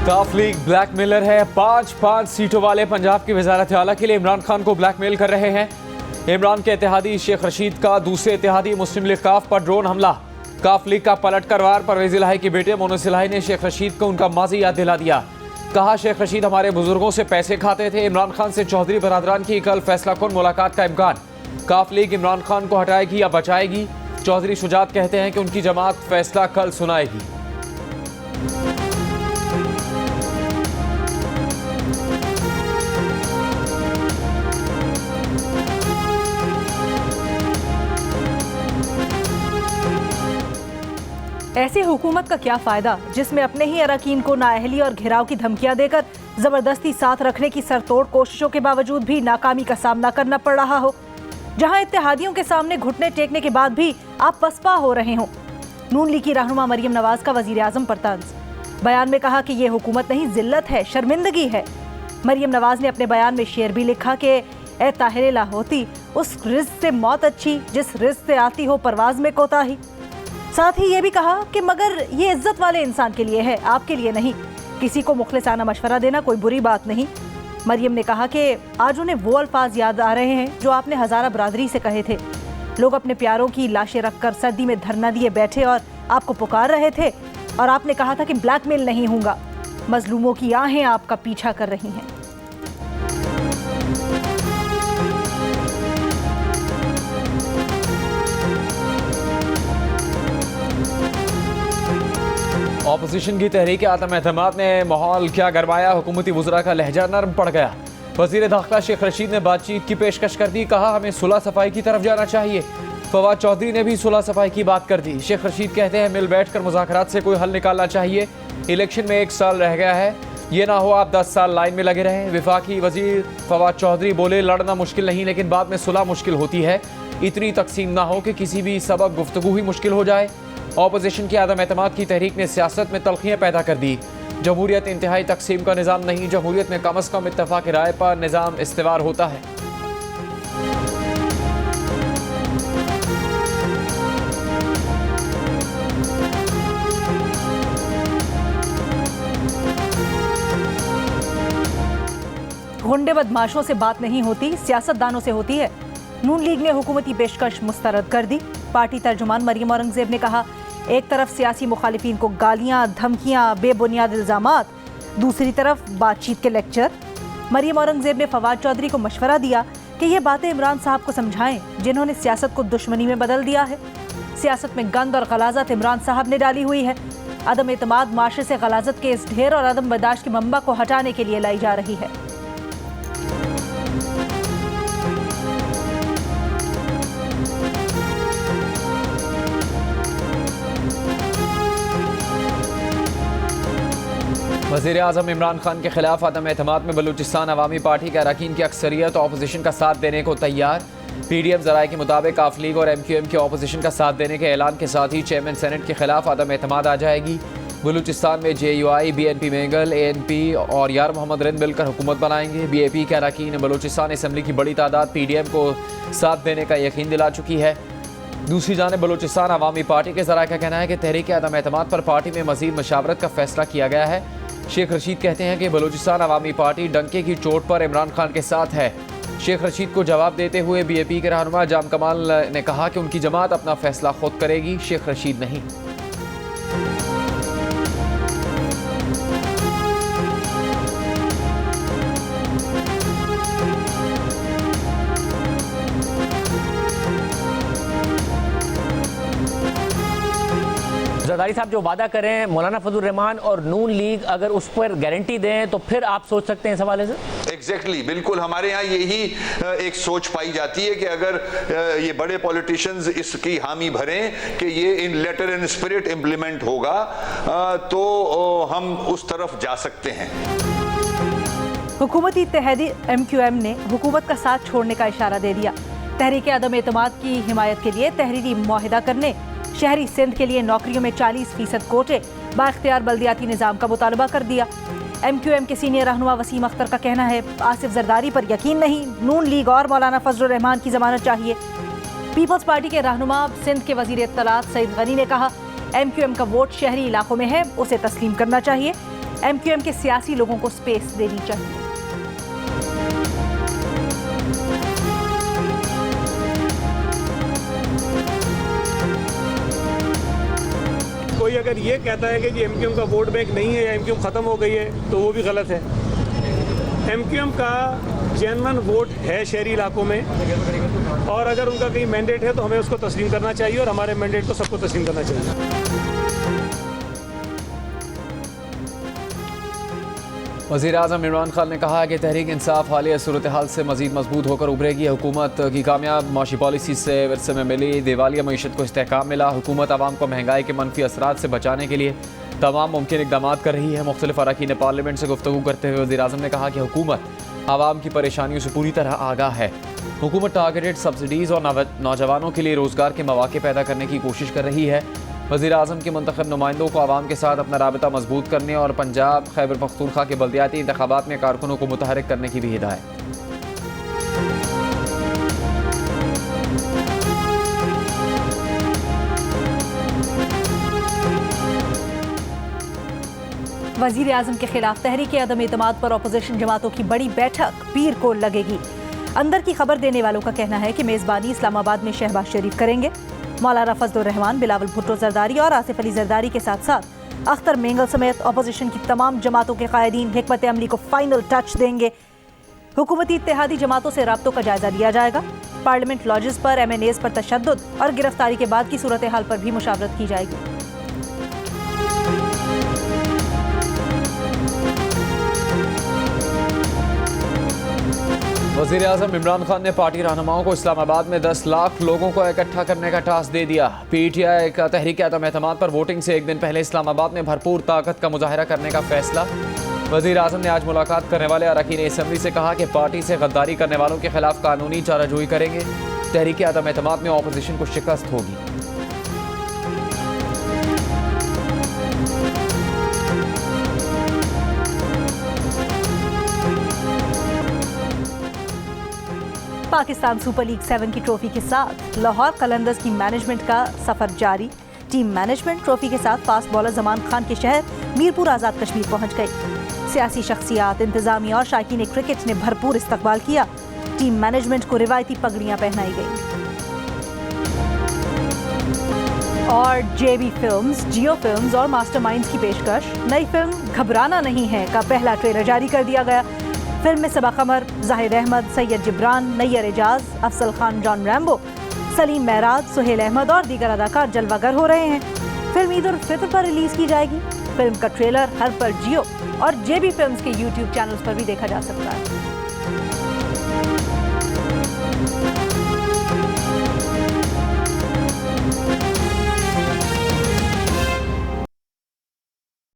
काफ league blackmailer है। पांच सीटों वाले पंजाब की वजारत आला के लिए इमरान खान को ब्लैकमेल कर रहे हैं। इमरान के इत्तेहादी शेख रशीद का दूसरे इत्तेहादी मुस्लिम लीग काफ पर ड्रोन हमला। काफ लीग का पलट कर वार। परवेज इलाही के बेटे मोनस इलाही ने शेख रशीद को उनका माजी याद दिला दिया। कहा, शेख रशीद हमारे बुजुर्गों से पैसे खाते थे। इमरान खान से चौधरी बरादरान की कल फैसला कुन मुलाकात का इम्कान। काफ लीग इमरान खान को हटाएगी या बचाएगी? चौधरी शुजात कहते हैं कि उनकी जमात फैसला कल सुनाएगी। ऐसी हुकूमत का क्या फायदा जिसमें अपने ही अरकान को नाअहली और घिराव की धमकियां देकर जबरदस्ती साथ रखने की सरतोड़ कोशिशों के बावजूद भी नाकामी का सामना करना पड़ रहा हो, जहां इत्तेहादियों के सामने घुटने टेकने के बाद भी आप पसपा हो रहे हो। नून लीग की रहनुमा मरियम नवाज का वजीर आजम पर तंज। बयान में कहा कि ये हुकूमत नहीं, जिल्लत है, शर्मिंदगी है। मरियम नवाज ने अपने बयान में शेर भी लिखा कि ए ताहिर लाहौती, उस रिज़्क़ से मौत अच्छी जिस रिज़्क़ से आती हो परवाज में कोताही। साथ ही ये भी कहा कि मगर ये इज्जत वाले इंसान के लिए है, आपके लिए नहीं। किसी को मुखलिसाना मशवरा देना कोई बुरी बात नहीं। मरियम ने कहा कि आज उन्हें वो अल्फाज याद आ रहे हैं जो आपने हज़ारा बरादरी से कहे थे। लोग अपने प्यारों की लाशें रखकर सर्दी में धरना दिए बैठे और आपको पुकार रहे थे, और आपने कहा था कि ब्लैकमेल नहीं होगा। मजलूमों की आहें आपका पीछा कर रही हैं। ऑपोजिशन की तहरीक आतम एतमाद ने माहौल क्या गरमाया। हुकूमती वज़रा का लहजा नरम पड़ गया। वज़ीर दाखिला शेख रशीद ने बातचीत की पेशकश कर दी। कहा, हमें सुलह सफाई की तरफ जाना चाहिए। फवाद चौधरी ने भी सुलह सफाई की बात कर दी। शेख रशीद कहते हैं, मिल बैठ कर मुज़ाकरात से कोई हल निकालना चाहिए। इलेक्शन में 1 साल रह गया है, ये ना हो आप 10 साल लाइन में लगे रहें। विफाकी वज़ीर फवाद चौधरी बोले, लड़ना मुश्किल नहीं लेकिन बाद में सुलह मुश्किल होती है। इतनी तकसीम ना हो कि किसी भी सबब गुफ्तगू ही मुश्किल हो जाए। ऑपोजिशन की आदम एतमाद की तहरीक ने सियासत में तलखियाँ पैदा कर दी। जमहूरियत इंतहाई तकसीम का निज़ाम नहीं, जमहूरियत में कम अज़ कम इत्तफ़ाक़ राय पर निज़ाम इस्तेवार होता है। गुंडे बदमाशों से बात नहीं होती, सियासतदानों से होती है। नून लीग ने हुकूमती पेशकश मुस्तरद कर दी। पार्टी तर्जुमान मरियम औरंगज़ेब ने कहा, एक तरफ सियासी मुखालिफिन को गालियां, धमकियां, बेबुनियाद इल्ज़ामात, दूसरी तरफ बातचीत के लेक्चर। मरियम औरंगज़ेब ने फवाद चौधरी को मशवरा दिया कि ये बातें इमरान साहब को समझाएं, जिन्होंने सियासत को दुश्मनी में बदल दिया है। सियासत में गंद और गलाजत इमरान साहब ने डाली हुई है। अदम एतमाद माशरे से गलाजत के इस ढेर और अदम बर्दाश्त के मंबा को हटाने के लिए लाई जा रही है। वज़ीर आज़म इमरान खान के खिलाफ अदम एतमाद में बलूचिस्तान अवामी पार्टी के अरकान की अक्सरियत ऑपोजिशन का साथ देने को तैयार। PDM ज़राए के मुताबिक काफ लीग और MQM के ऑपोजिशन का साथ देने के ऐलान के साथ ही चेयरमैन सेनेट के खिलाफ अदम एतमाद आ जाएगी। बलूचिस्तान में JUI, BNP मेंगल, ANP और यार मोहम्मद रिंद मिलकर हुकूमत बनाएंगे। BAP के अरकान बलूचिस्तान असम्बली की बड़ी तादाद PDM को साथ देने का यकीन दिला चुकी है। दूसरी जानिब बलूचिस्तान अवामी पार्टी के ज़राए का कहना है कि तहरीक अदम एतमाद पर पार्टी में मज़ीद मशावरत का फैसला किया गया है। शेख रशीद कहते हैं कि बलूचिस्तान अवामी पार्टी डंके की चोट पर इमरान खान के साथ है। शेख रशीद को जवाब देते हुए BAP के रहनुमा जाम कमाल ने कहा कि उनकी जमात अपना फैसला खुद करेगी, शेख रशीद नहीं। जरदारी साहब जो वादा कर रहे हैं मौलाना फजल रहमान और नून लीग अगर उस पर गारंटी दें तो फिर आप सोच सकते हैं इस हवाले से। एग्जैक्टली, बिल्कुल हमारे यहाँ यही एक सोच पाई जाती है कि अगर ये बड़े पॉलिटिशियंस इसकी हामी भरें कि ये इन लेटर एंड स्पिरिट इम्प्लीमेंट होगा तो हम उस तरफ जा सकते हैं। हुकूमती इत्तेहादी MQM ने हुकूमत का साथ छोड़ने का इशारा दे दिया। तहरीक अदम एतमाद की हिमायत के लिए तहरीरी मुआहिदा करने, शहरी सिंध के लिए नौकरियों में 40% कोटे, बाख्तियार बल्दियाती निज़ाम का मुतालबा कर दिया। MQM के सीनियर रहनुमा वसीम अख्तर का कहना है, आसिफ जरदारी पर यकीन नहीं, नून लीग और मौलाना फजल रहमान की जमानत चाहिए। पीपल्स पार्टी के रहनुमा सिंध के वजीर इत्तलात सईद गनी ने कहा, MQM का वोट शहरी इलाकों में है, उसे तस्लीम करना चाहिए। MQM के सियासी लोगों को स्पेस देनी चाहिए। कोई अगर ये कहता है कि जी MQM का वोट बैंक नहीं है या MQM ख़त्म हो गई है तो वो भी गलत है। MQM का जेन्युइन वोट है शहरी इलाकों में, और अगर उनका कहीं मैंडेट है तो हमें उसको तस्लीम करना चाहिए, और हमारे मैंडेट को सबको तस्लीम करना चाहिए। वज़ीर-ए-आज़म इमरान खान ने कहा कि तहरीक इंसाफ हालिया सूरत हाल से मज़ीद मजबूत होकर उभरेगी। हुकूमत की कामयाब माशी पॉलिसी से विरसे में मिली दिवालिया मईशत को इस्तेहकाम मिला। हुकूमत आवाम को महंगाई के मनफी असरात से बचाने के लिए तमाम मुमकिन इक़दामात कर रही है। मुख्तलिफ अरकान पार्लियामेंट से गुफ्तगू करते हुए वज़ीर-ए-आज़म ने कहा कि हुकूमत आवाम की परेशानियों से पूरी तरह आगाह है। हुकूमत टारगेटेड सब्सिडीज़ और नौजवानों के लिए रोज़गार के मौके पैदा करने की कोशिश कर रही है। वज़ीर-ए-आज़म के मुंतखब नुमाइंदों को आवाम के साथ अपना राबिता मजबूत करने और पंजाब खैबर पख्तूनख्वा के बल्दियाती इंतखाबात में कारकुनों को मुतहरिक करने की भी हिदायत। वज़ीर-ए-आज़म के खिलाफ तहरीक अदम एतमाद पर अपोजिशन जमातों की बड़ी बैठक पीर को लगेगी। अंदर की खबर देने वालों का कहना है कि मेज़बानी इस्लामाबाद में शहबाज शरीफ करेंगे। मौलाना फजलुर रहमान, बिलावल भुट्टो जरदारी और आसिफ अली जरदारी के साथ साथ अख्तर मेंगल समेत अपोजिशन की तमाम जमातों के कायदीन हिकमत अमली को फाइनल टच देंगे। हुकूमती इत्तेहादी जमातों से राब्तों का जायजा लिया जाएगा। पार्लियामेंट लॉजेस पर MNAs पर तशद्दुद और गिरफ्तारी के बाद की सूरत हाल पर भी मुशावरत की जाएगी। वज़ीर-ए-आज़म इमरान खान ने पार्टी रहनुमाओं को इस्लामाबाद में 10 लाख लोगों को इकट्ठा करने का टास्क दे दिया। PTI का तहरीक अदम एतमाद पर वोटिंग से एक दिन पहले इस्लामाबाद में भरपूर ताकत का मुजाहरा करने का फैसला। वज़ीर-ए-आज़म ने आज मुलाकात करने वाले अरकान असम्बली से कहा कि पार्टी से गद्दारी करने वालों के खिलाफ कानूनी चाराजोई करेंगे। तहरीक अदम एतमाद में अपोजिशन को शिकस्त होगी। पाकिस्तान सुपर लीग 7 की ट्रॉफी के साथ लाहौर कलंदर्स की मैनेजमेंट का सफर जारी। टीम मैनेजमेंट ट्रॉफी के साथ फास्ट बॉलर जमान खान के शहर मीरपुर आज़ाद कश्मीर पहुंच गई। सियासी शख्सियात, इंतजामिया और शायकीन क्रिकेट ने भरपूर इस्तकबाल किया। टीम मैनेजमेंट को रिवायती पगड़ियां पहनाई गई। और JB फिल्म्स, जियो फिल्म्स और मास्टरमाइंड्स की पेशकश नई फिल्म घबराना नहीं है का पहला ट्रेलर जारी कर दिया गया। फिल्म में सबा कमर, जाहिर अहमद, सैयद जिब्रान, नैयर एजाज, अफजल खान, जॉन रैम्बो, सलीम महराज, सुहेल अहमद और दीगर अदाकार जलवागर हो रहे हैं। फिल्म ईद उल फितर पर रिलीज की जाएगी। फिल्म का ट्रेलर हर पर जियो और JB फिल्म्स के YouTube चैनल्स पर भी देखा जा सकता है।